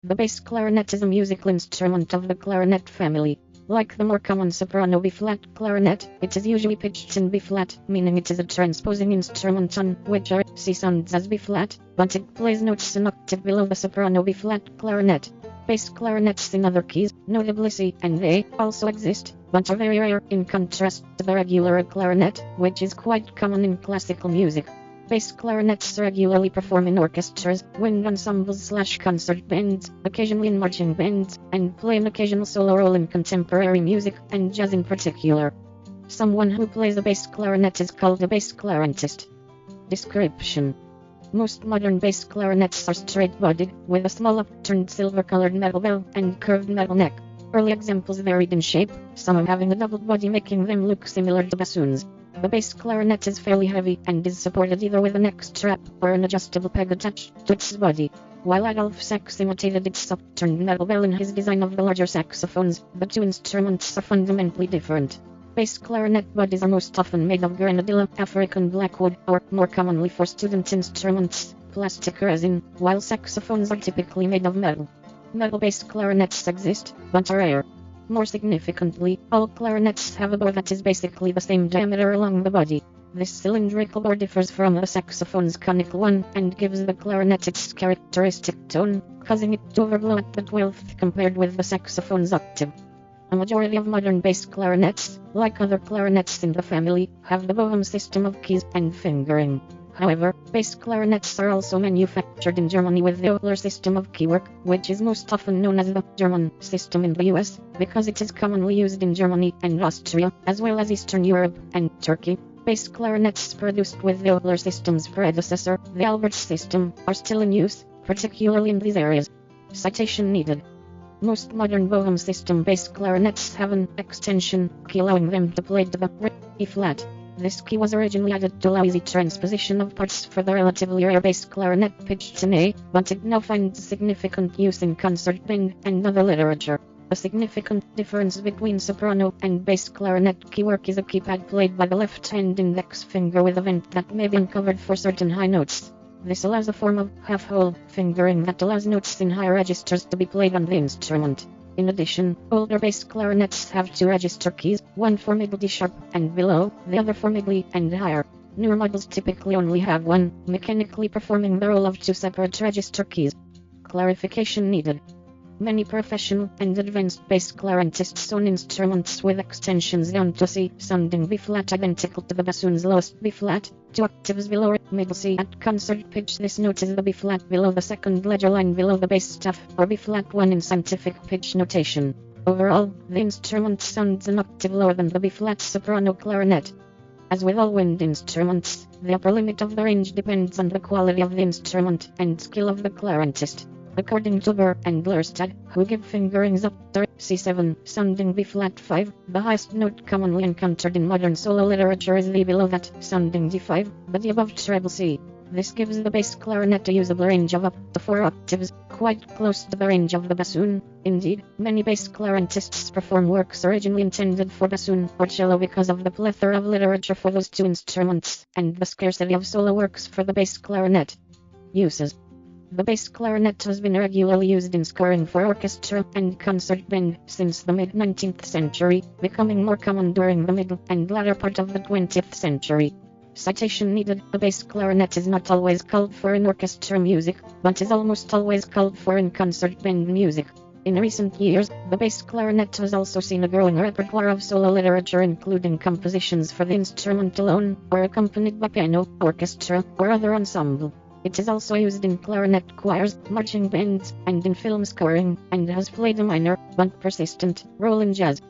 The bass clarinet is a musical instrument of the clarinet family. Like the more common soprano B-flat clarinet, it is usually pitched in B-flat, meaning it is a transposing instrument on which our C sounds as B-flat, but it plays notes an octave below the soprano B-flat clarinet. Bass clarinets in other keys, notably C and A, also exist, but are very rare in contrast to the regular clarinet, which is quite common in classical music. Bass clarinets regularly perform in orchestras, wind ensembles/concert bands, occasionally in marching bands, and play an occasional solo role in contemporary music, and jazz in particular. Someone who plays a bass clarinet is called a bass clarinetist. Description: most modern bass clarinets are straight-bodied, with a small upturned silver-colored metal bell and curved metal neck. Early examples varied in shape, some having a double body making them look similar to bassoons. The bass clarinet is fairly heavy and is supported either with a neck strap or an adjustable peg attached to its body. While Adolphe Sax imitated its upturned metal bell in his design of the larger saxophones, the two instruments are fundamentally different. Bass clarinet bodies are most often made of granadilla, African blackwood, or, more commonly for student instruments, plastic resin, while saxophones are typically made of metal. Metal bass clarinets exist, but are rare. More significantly, all clarinets have a bore that is basically the same diameter along the body. This cylindrical bore differs from the saxophone's conical one, and gives the clarinet its characteristic tone, causing it to overblow at the 12th compared with the saxophone's octave. A majority of modern bass clarinets, like other clarinets in the family, have the Boehm system of keys and fingering. However, bass clarinets are also manufactured in Germany with the Oehler system of keywork, which is most often known as the German system in the US, because it is commonly used in Germany and Austria, as well as Eastern Europe and Turkey. Bass clarinets produced with the Oehler system's predecessor, the Albert system, are still in use, particularly in these areas. Citation needed. Most modern Boehm system bass clarinets have an extension key allowing them to play to the E flat. This key was originally added to allow easy transposition of parts for the relatively rare bass clarinet pitched in A, but it now finds significant use in concert band and other literature. A significant difference between soprano and bass clarinet keywork is a keypad played by the left-hand index finger with a vent that may be uncovered for certain high notes. This allows a form of half-hole fingering that allows notes in higher registers to be played on the instrument. In addition, older bass clarinets have two register keys, one for middle D sharp and below, the other for middle E and higher. Newer models typically only have one, mechanically performing the role of two separate register keys. Clarification needed. Many professional and advanced bass clarinetists own instruments with extensions down to C, sounding B-flat identical to the bassoon's lowest B-flat, 2 octaves below middle C. At concert pitch, this note is the B-flat below the second ledger line below the bass staff, or B-flat 1 in scientific pitch notation. Overall, the instrument sounds an octave lower than the B-flat soprano clarinet. As with all wind instruments, the upper limit of the range depends on the quality of the instrument and skill of the clarinetist. According to Burr and Lerstad, who give fingerings up to C7, sounding B-flat 5, the highest note commonly encountered in modern solo literature is the below that, sounding D5, but the above treble C. This gives the bass clarinet a usable range of up to 4 octaves, quite close to the range of the bassoon. Indeed, many bass clarinetists perform works originally intended for bassoon or cello because of the plethora of literature for those two instruments, and the scarcity of solo works for the bass clarinet. Uses. The bass clarinet has been regularly used in scoring for orchestra and concert band since the mid-19th century, becoming more common during the middle and latter part of the 20th century. Citation needed. The bass clarinet is not always called for in orchestra music, but is almost always called for in concert band music. In recent years, the bass clarinet has also seen a growing repertoire of solo literature including compositions for the instrument alone, or accompanied by piano, orchestra, or other ensemble. It is also used in clarinet choirs, marching bands, and in film scoring, and has played a minor, but persistent, role in jazz.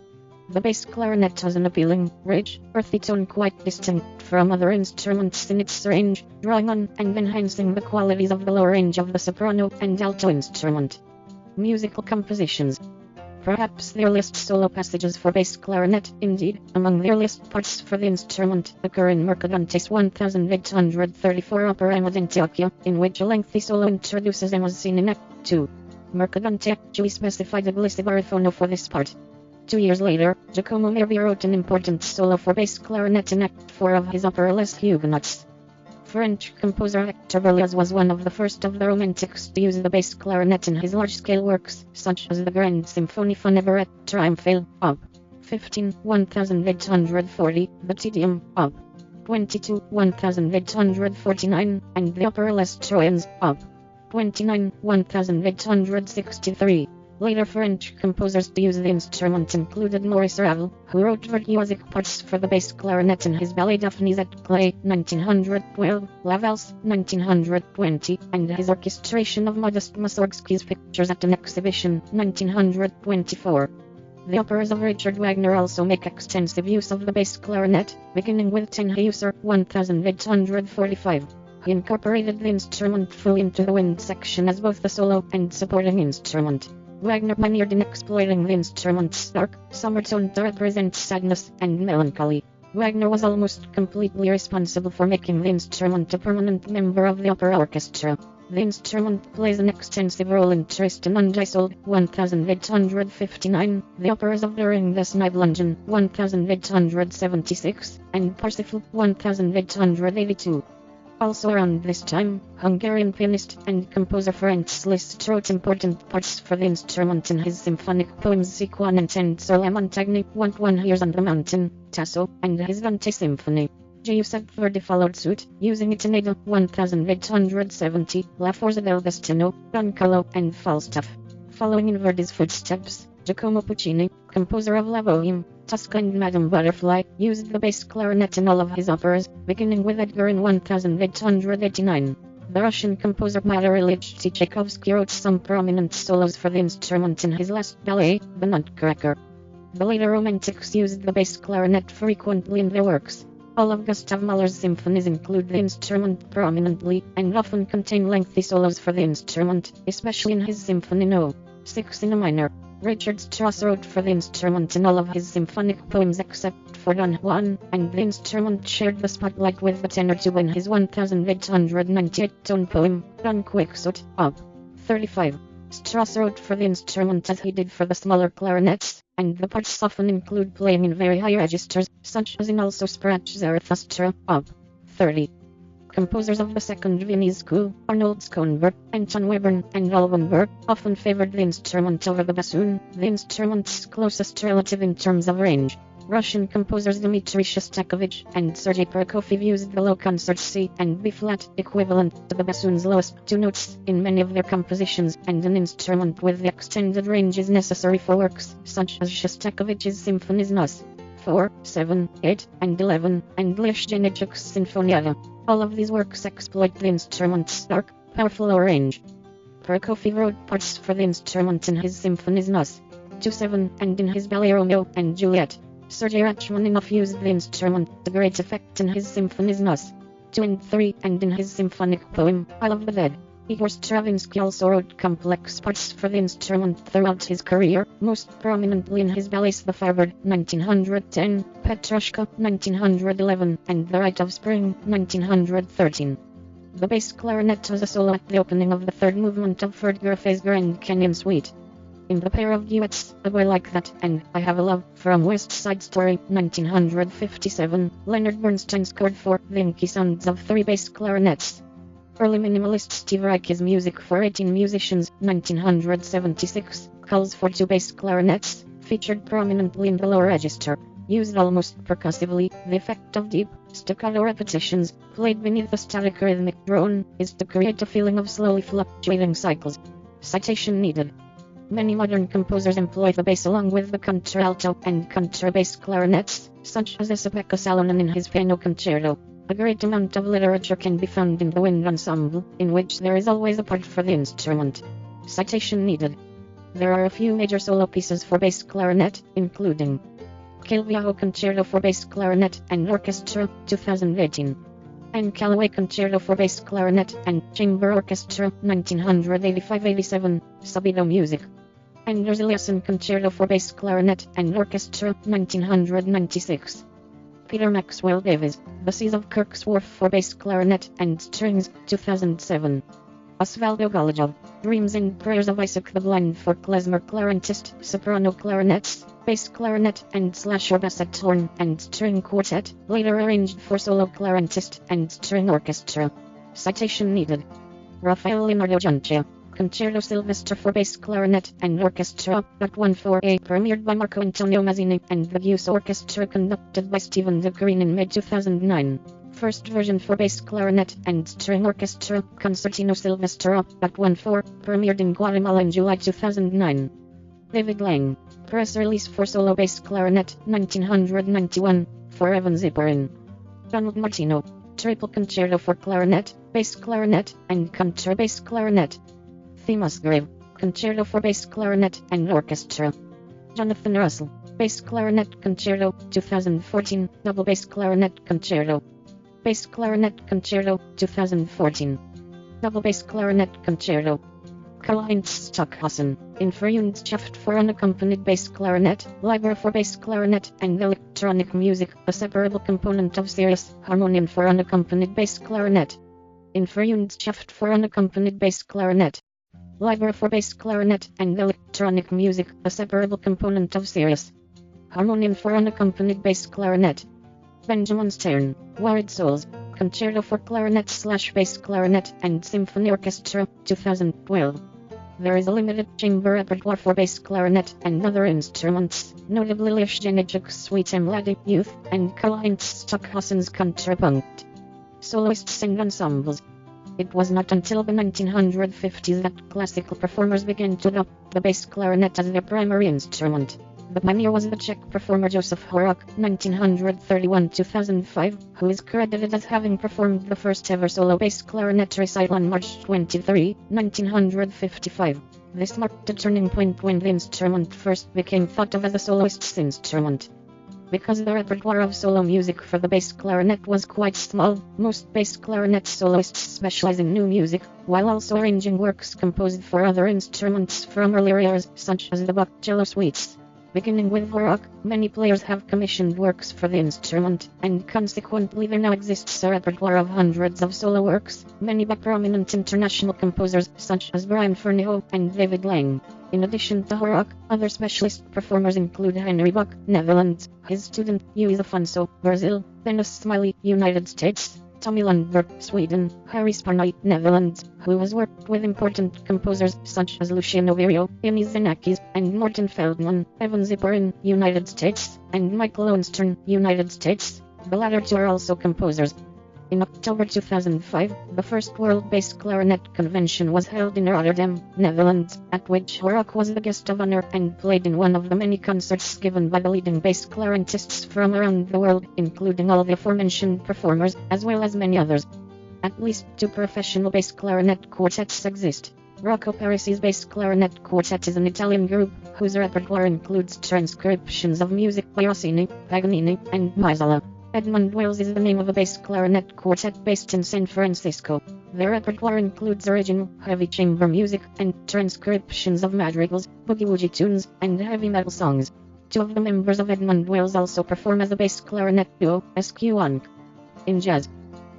The bass clarinet has an appealing, rich, earthy tone quite distinct from other instruments in its range, drawing on and enhancing the qualities of the lower range of the soprano and alto instrument. Musical compositions. Perhaps the earliest solo passages for bass clarinet, indeed, among the earliest parts for the instrument, occur in Mercadante's 1834 opera Emma d'Antiochia, in which a lengthy solo introduces Emma's scene in Act 2. Mercadante actually specified a glissibarifono for this part. 2 years later, Giacomo Nervi wrote an important solo for bass clarinet in Act 4 of his opera Les Huguenots. French composer Hector Berlioz was one of the first of the Romantics to use the bass clarinet in his large-scale works, such as the Grand Symphonie Funèbre et Triomphale, Op. 15, 1840, the Te Deum, Op. 22, 1849, and the Opera Les Troyens, Op. 29, 1863. Later French composers to use the instrument included Maurice Ravel, who wrote virtuosic parts for the bass clarinet in his ballet Daphnis et Clé, 1912, La Valse, 1920, and his orchestration of Modest Mussorgsky's pictures at an exhibition, 1924. The operas of Richard Wagner also make extensive use of the bass clarinet, beginning with Tannhäuser, 1845. He incorporated the instrument fully into the wind section as both the solo and supporting instrument. Wagner pioneered in exploiting the instrument's dark, summer tone to represent sadness and melancholy. Wagner was almost completely responsible for making the instrument a permanent member of the opera orchestra. The instrument plays an extensive role in Tristan und Isolde, 1859, the operas of During des Nibelungen, 1876, and Parsifal, 1882. Also around this time, Hungarian pianist and composer Ferenc Liszt wrote important parts for the instrument in his symphonic poems Sequanant and Sulla Montagna, One Hears on the Mountain, Tasso, and his Dante Symphony. Giuseppe Verdi followed suit, using it in Ada, 1870, La Forza del Destino, Don Carlo, and Falstaff. Following in Verdi's footsteps, Giacomo Puccini, composer of La Bohème, Tosca and Madame Butterfly, used the bass clarinet in all of his operas, beginning with Edgar in 1889. The Russian composer Pyotr Ilyich Tchaikovsky wrote some prominent solos for the instrument in his last ballet, The Nutcracker. The later Romantics used the bass clarinet frequently in their works. All of Gustav Mahler's symphonies include the instrument prominently, and often contain lengthy solos for the instrument, especially in his Symphony No. 6 in A minor. Richard Strauss wrote for the instrument in all of his symphonic poems except for Don Juan, and the instrument shared the spotlight with the tenor tuba in his 1898-tone poem, Don Quixote, Op. 35. Strauss wrote for the instrument as he did for the smaller clarinets, and the parts often include playing in very high registers, such as in Also Sprach Zarathustra, Op. 30. Composers of the Second Viennese School, Arnold Schoenberg, Anton Webern, and Alban Berg, often favored the instrument over the bassoon, the instrument's closest relative in terms of range. Russian composers Dmitry Shostakovich and Sergei Prokofiev used the low concert C and B flat, equivalent to the bassoon's lowest two notes, in many of their compositions, and an instrument with the extended range is necessary for works such as Shostakovich's symphonies Nos. 4, 7, 8, and 11, and Lyushchenichuk's Sinfonietta. All of these works exploit the instrument's dark, powerful low range. Prokofiev wrote parts for the instrument in his symphonies Nos. 2, 7, and in his ballet Romeo and Juliet. Sergei Rachmaninoff used the instrument to great effect in his symphonies Nos. 2 and 3, and in his symphonic poem, I Love the Dead. Igor Stravinsky also wrote complex parts for the instrument throughout his career, most prominently in his ballets The Firebird, 1910, Petrushka, 1911, and The Rite of Spring, 1913. The bass clarinet has a solo at the opening of the third movement of Ferd Goerfe's Grand Canyon Suite. In the pair of duets, A Boy Like That and I Have a Love, from West Side Story, 1957, Leonard Bernstein scored for the inky sounds of 3 bass clarinets. Early minimalist Steve Reich's music for 18 musicians, 1976, calls for 2 bass clarinets, featured prominently in the low register. Used almost percussively, the effect of deep, staccato repetitions, played beneath a static rhythmic drone, is to create a feeling of slowly fluctuating cycles. Citation needed. Many modern composers employ the bass along with the contralto and contrabass clarinets, such as Esa-Pekka Salonen in his piano concerto. A great amount of literature can be found in the wind ensemble, in which there is always a part for the instrument. Citation needed. There are a few major solo pieces for bass clarinet, including Il Viejo Concerto for bass clarinet and orchestra, 2018. Anne Callaway Concerto for bass clarinet and chamber orchestra, 1985-87, Subito Music. Anders Eliasson Concerto for bass clarinet and orchestra, 1996. Peter Maxwell Davies, The Seas of Kirk's Wharf for bass clarinet and strings, 2007. Osvaldo Golojov, Dreams and Prayers of Isaac the Blind for klezmer clarinetist, soprano clarinets, bass clarinet and / or bassette horn and string quartet, later arranged for solo clarinetist and string orchestra. Citation needed. Rafael Leonardo Giuncia. Concerto Sylvester for bass clarinet and orchestra, Op. 1-4A, premiered by Marco Antonio Mazzini and the Gius Orchestra, conducted by Stephen de Green in May 2009. First version for bass clarinet and string orchestra, Concertino Sylvester Op. 1-4, premiered in Guatemala in July 2009. David Lang. Press release for solo bass clarinet, 1991, for Evan Zipperin. Donald Martino. Triple concerto for clarinet, bass clarinet, and contrabass clarinet. Thea Musgrave. Concerto for bass clarinet and orchestra. Jonathan Russell. Bass clarinet concerto, 2014, double bass clarinet concerto. Bass clarinet concerto, 2014. Double bass clarinet concerto. Karl-Heinz Stockhausen. In Verjündschaft for unaccompanied bass clarinet, Library for bass clarinet and electronic music, a separable component of series, harmonium for unaccompanied bass clarinet. In Verjündschaft for unaccompanied bass clarinet. Library for bass clarinet and electronic music, a separable component of series. Harmonium for unaccompanied bass clarinet. Benjamin Stern. Worried Souls. Concerto for clarinet / bass clarinet and symphony orchestra, 2012. There is a limited chamber repertoire for bass clarinet and other instruments, notably Leoš Janáček's Suite Mladí Youth and Karl-Heinz Stockhausen's Contrapunkt. Soloists and ensembles. It was not until the 1950s that classical performers began to adopt the bass clarinet as their primary instrument. The pioneer was the Czech performer Josef Horák, 1931-2005, who is credited as having performed the first ever solo bass clarinet recital on March 23, 1955. This marked a turning point when the instrument first became thought of as a soloist's instrument. Because the repertoire of solo music for the bass clarinet was quite small, most bass clarinet soloists specialize in new music, while also arranging works composed for other instruments from earlier years, such as the Bach cello suites. Beginning with Horák, many players have commissioned works for the instrument, and consequently there now exists a repertoire of hundreds of solo works, many by prominent international composers such as Brian Ferneyhough and David Lang. In addition to Horák, other specialist performers include Henry Bach, Netherlands, his student, Luís Afonso, Brazil, Dennis Smiley, United States, Tommy Lundberg, Sweden, Harry Sparnay, Netherlands, who has worked with important composers such as Luciano Berio, Ioannis Xenakis, and Morten Feldman, Evan Zipperin, United States, and Michael Owenstern, United States. The latter two are also composers. In October 2005, the first World Bass Clarinet Convention was held in Rotterdam, Netherlands, at which Horák was the guest of honor and played in one of the many concerts given by the leading bass clarinetists from around the world, including all the aforementioned performers, as well as many others. At least two professional bass clarinet quartets exist. Rocco Parisi's Bass Clarinet Quartet is an Italian group, whose repertoire includes transcriptions of music by Rossini, Paganini, and Piazzolla. Edmund Wells is the name of a bass clarinet quartet based in San Francisco. Their repertoire includes original, heavy chamber music, and transcriptions of madrigals, boogie-woogie tunes, and heavy metal songs. Two of the members of Edmund Wells also perform as a bass clarinet duo, SQ1. In jazz.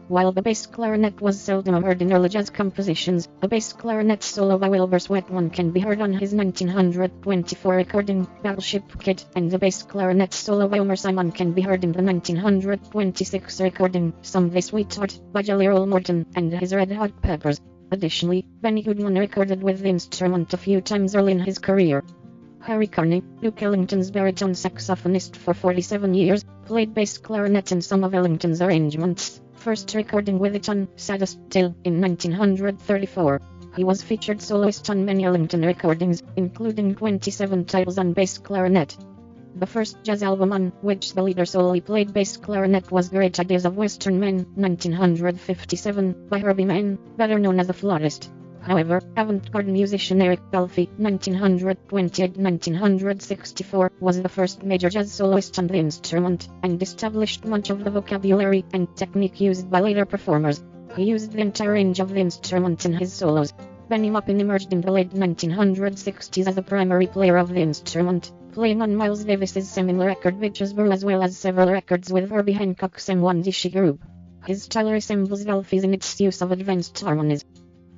While the bass clarinet was seldom heard in early jazz compositions, a bass clarinet solo by Wilbur Sweatman can be heard on his 1924 recording, Battleship Kit, and the bass clarinet solo by Omer Simon can be heard in the 1926 recording, Someday Sweetheart, by Jelly Roll Morton and his Red Hot Peppers. Additionally, Benny Goodman recorded with the instrument a few times early in his career. Harry Carney, Duke Ellington's baritone saxophonist for 47 years, played bass clarinet in some of Ellington's arrangements, first recording with it on Saddest Tale in 1934. He was featured soloist on many Ellington recordings, including 27 titles on bass clarinet. The first jazz album on which the leader solely played bass clarinet was Great Ideas of Western Men, 1957, by Herbie Mann, better known as a flautist. However, avant-garde musician Eric Dolphy, 1928-1964, was the first major jazz soloist on the instrument, and established much of the vocabulary and technique used by later performers. He used the entire range of the instrument in his solos. Benny Maupin emerged in the late 1960s as a primary player of the instrument, playing on Miles Davis's seminal record Witchesboro as well as several records with Herbie Hancock's M1 Dishi group. His style resembles Dolphy's in its use of advanced harmonies.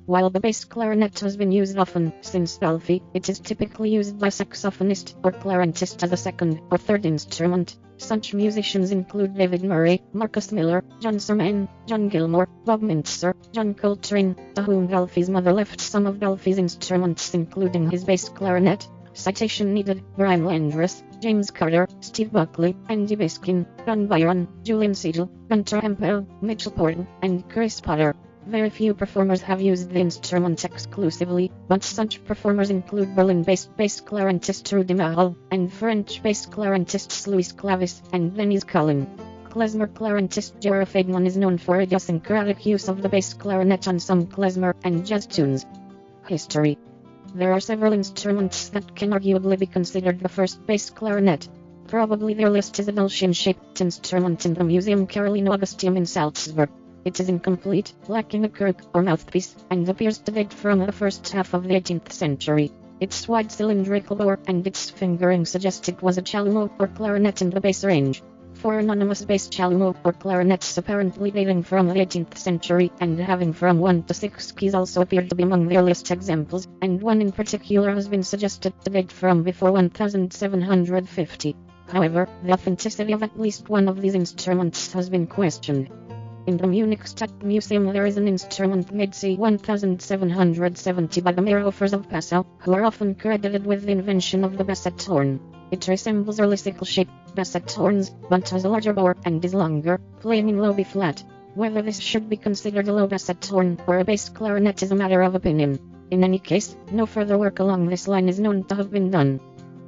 While the bass clarinet has been used often since Alfie, it is typically used by saxophonist or clarinetist as a second or third instrument. Such musicians include David Murray, Marcus Miller, John Surman, John Gilmore, Bob Mintzer, John Coltrane, to whom Alfie's mother left some of Alfie's instruments including his bass clarinet. Citation needed: Brian Landreth, James Carter, Steve Buckley, Andy Biskin, Don Byron, Julian Seidel, Gunter Hempel, Mitchell Portal, and Chris Potter. Very few performers have used the instrument exclusively, but such performers include Berlin-based bass clarinetist Rudy Mahal, and French bass clarinetists Louis Clavis and Denise Collin. Klezmer clarinetist Gerard Fagan is known for idiosyncratic use of the bass clarinet on some klezmer and jazz tunes. History. There are several instruments that can arguably be considered the first bass clarinet. Probably the earliest is a Dulcian-shaped instrument in the Museum Carolino Augusteum in Salzburg. It is incomplete, lacking a crook or mouthpiece, and appears to date from the first half of the 18th century. Its wide cylindrical bore and its fingering suggest it was a chalumeau or clarinet in the bass range. Four anonymous bass chalumeau or clarinets apparently dating from the 18th century and having from 1 to 6 keys also appeared to be among the earliest examples, and one in particular has been suggested to date from before 1750. However, the authenticity of at least one of these instruments has been questioned. In the Munich Stadtmuseum there is an instrument made c. 1770 by the Meierhofers of Passau, who are often credited with the invention of the basset horn. It resembles early sickle-shaped basset horns, but has a larger bore and is longer, playing in low B-flat. Whether this should be considered a low basset horn or a bass clarinet is a matter of opinion. In any case, no further work along this line is known to have been done.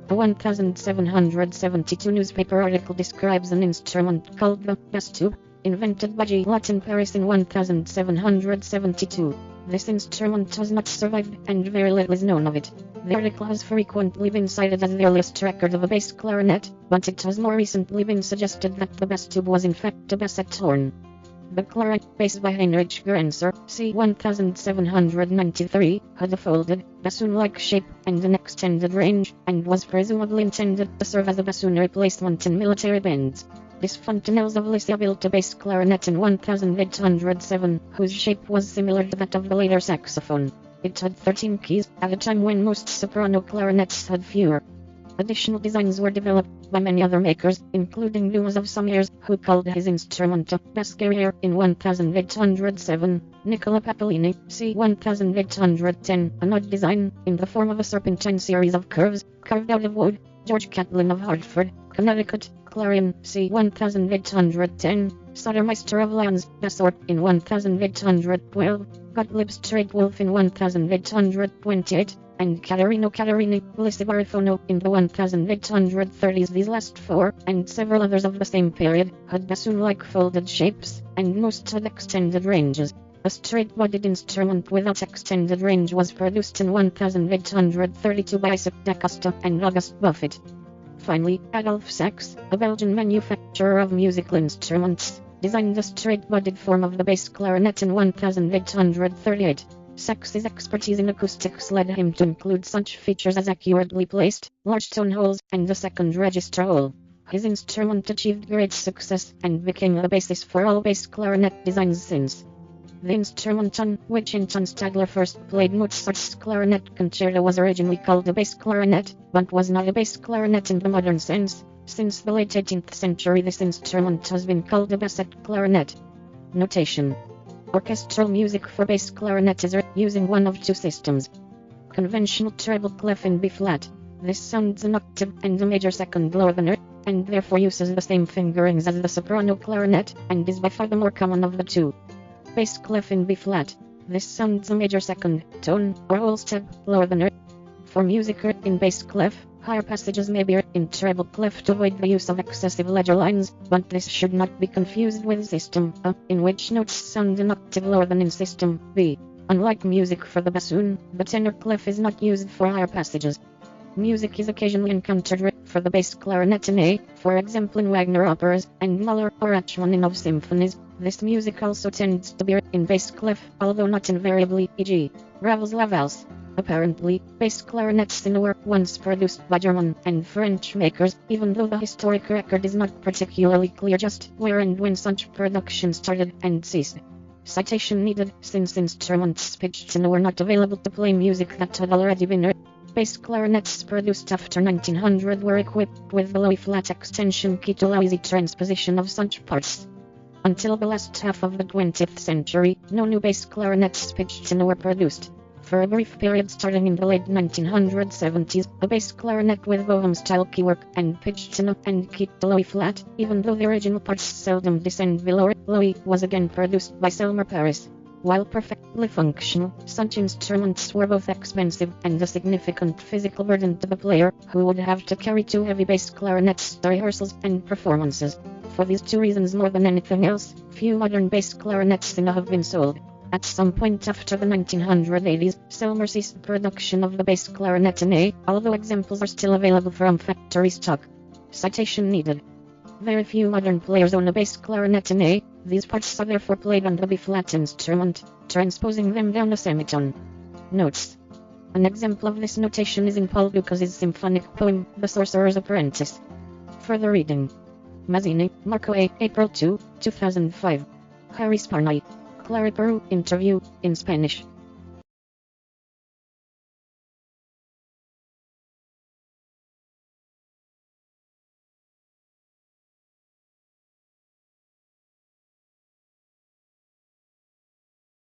A 1772 newspaper article describes an instrument called the bass tube, invented by G. Lott in Paris in 1772. This instrument has not survived, and very little is known of it. The article has frequently been cited as the earliest record of a bass clarinet, but it has more recently been suggested that the bass tube was in fact a basset horn. The clarinet, bass by Heinrich Grenzer, c. 1793, had a folded, bassoon-like shape and an extended range, and was presumably intended to serve as a bassoon replacement in military bands. This Fontanelles of Lycia built a bass clarinet in 1807, whose shape was similar to that of the later saxophone. It had 13 keys, at a time when most soprano clarinets had fewer. Additional designs were developed by many other makers, including Dumas of Sommières, who called his instrument a bass carrier in 1807, Nicola Papolini, c. 1810, an odd design, in the form of a serpentine series of curves, carved out of wood, George Catlin of Hartford, Connecticut, Clarion, c. 1810, Sodermeister of Lyons, Bassort, in 1812, Gottlieb Streitwolf in 1828, and Caterino Caterini, Lissibarifono, in the 1830s. These last four, and several others of the same period, had bassoon-like folded shapes, and most had extended ranges. A straight-bodied instrument without extended range was produced in 1832 by Isaac Dacosta and August Buffet. Finally, Adolphe Sax, a Belgian manufacturer of musical instruments, designed the straight-bodied form of the bass clarinet in 1838. Sax's expertise in acoustics led him to include such features as accurately placed, large tone holes, and a second register hole. His instrument achieved great success, and became the basis for all bass clarinet designs since. The instrument on which Anton Stadler first played Mozart's clarinet concerto was originally called a bass clarinet, but was not a bass clarinet in the modern sense. Since the late 18th century this instrument has been called a basset clarinet. Notation. Orchestral music for bass clarinet is written using one of two systems. Conventional treble clef in B-flat. This sounds an octave and a major second lower than it, and therefore uses the same fingerings as the soprano clarinet, and is by far the more common of the two. Bass clef in B-flat. This sounds a major second tone or whole step lower than it. For music in bass clef, higher passages may be in treble clef to avoid the use of excessive ledger lines, but this should not be confused with system A, in which notes sound an octave lower than in system B. Unlike music for the bassoon, the tenor clef is not used for higher passages. Music is occasionally encountered for the bass clarinet in A, for example in Wagner operas, and Mahler or Rachmaninoff symphonies. This music also tends to be in bass clef, although not invariably, e.g. Ravel's La Valse. Apparently, bass clarinets were once produced by German and French makers, even though the historic record is not particularly clear just where and when such production started and ceased. Citation needed, since instruments pitched in were not available to play music that had already been heard. Bass clarinets produced after 1900 were equipped with the low E-flat extension key to allow easy transposition of such parts. Until the last half of the 20th century, no new bass clarinets pitched in were produced. For a brief period starting in the late 1970s, a bass clarinet with Boehm-style keywork and pitched in and key to low E-flat, even though the original parts seldom descend below it, low E was again produced by Selmer Paris. While perfectly functional, such instruments were both expensive and a significant physical burden to the player, who would have to carry two heavy bass clarinets to rehearsals and performances. For these two reasons more than anything else, few modern bass clarinets have been sold. At some point after the 1980s, Selmer ceased production of the bass clarinet in A, although examples are still available from factory stock. Citation needed. Very few modern players own a bass clarinet in A. These parts are therefore played on the B-flat instrument, transposing them down a semitone. Notes. An example of this notation is in Paul Dukas' symphonic poem, The Sorcerer's Apprentice. Further reading. Mazzini, Marco A. April 2, 2005. Harry Sparnay. Clary Peru, interview, in Spanish.